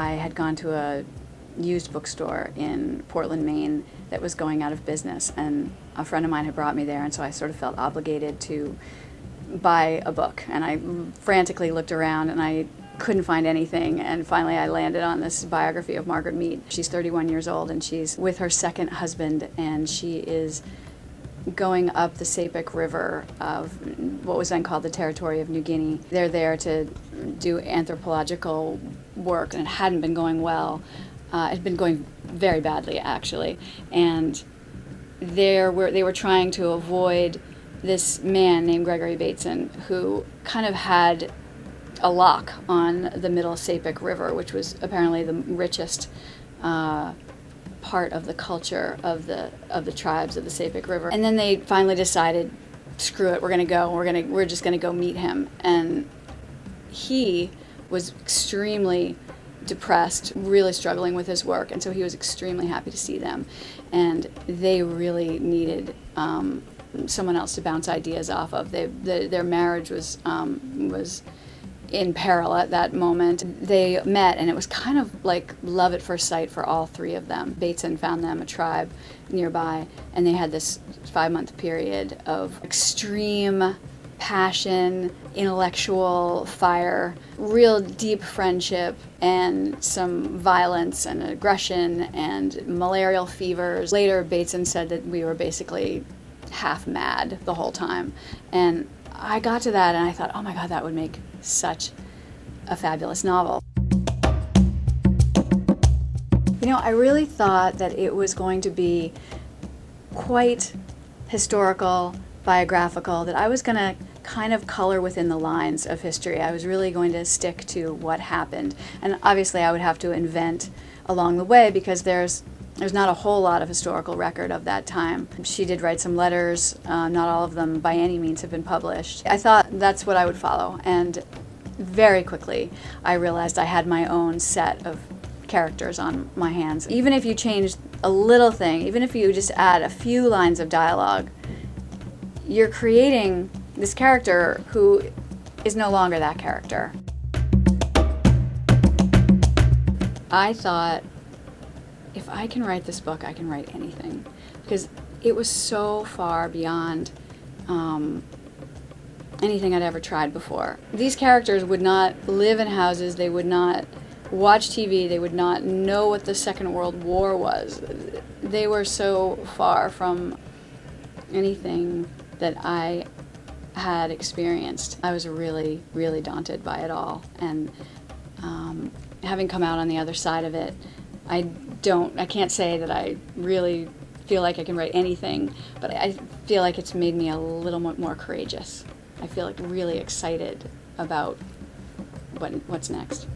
I had gone to a used bookstore in Portland, Maine that was going out of business, and a friend of mine had brought me there, and so I sort of felt obligated to buy a book. And I frantically looked around and I couldn't find anything, and finally I landed on this biography of Margaret Mead. She's 31 years old and she's with her second husband, and she is going up the Sepik River of what was then called the Territory of New Guinea. They're there to do anthropological work, and it hadn't been going well. It had been going very badly, actually, and they were trying to avoid this man named Gregory Bateson, who kind of had a lock on the middle Sepik River, which was apparently the richest part of the culture of the tribes of the Sepik River. And then they finally decided, screw it, we're going to go. We're just going to go meet him. And he was extremely depressed, really struggling with his work, and so he was extremely happy to see them. And they really needed someone else to bounce ideas off of. Their marriage was in peril at that moment. They met, and it was kind of like love at first sight for all three of them. Bateson found them a tribe nearby, and they had this 5-month period of extreme passion, intellectual fire, real deep friendship, and some violence and aggression and malarial fevers. Later, Bateson said that we were basically half mad the whole time. And I got to that and I thought, oh my God, that would make such a fabulous novel. You know, I really thought that it was going to be quite historical, biographical, that I was going to kind of color within the lines of history. I was really going to stick to what happened. And obviously I would have to invent along the way, because there's not a whole lot of historical record of that time. She did write some letters, not all of them by any means have been published. I thought that's what I would follow, and very quickly I realized I had my own set of characters on my hands. Even if you change a little thing, even if you just add a few lines of dialogue, you're creating this character who is no longer that character. I thought, if I can write this book, I can write anything, because it was so far beyond anything I'd ever tried before. These characters would not live in houses, they would not watch TV, they would not know what the Second World War was. They were so far from anything that I had experienced. I was really, really daunted by it all, and having come out on the other side of it, I can't say that I really feel like I can write anything, but I feel like it's made me a little more courageous. I feel like really excited about what's next.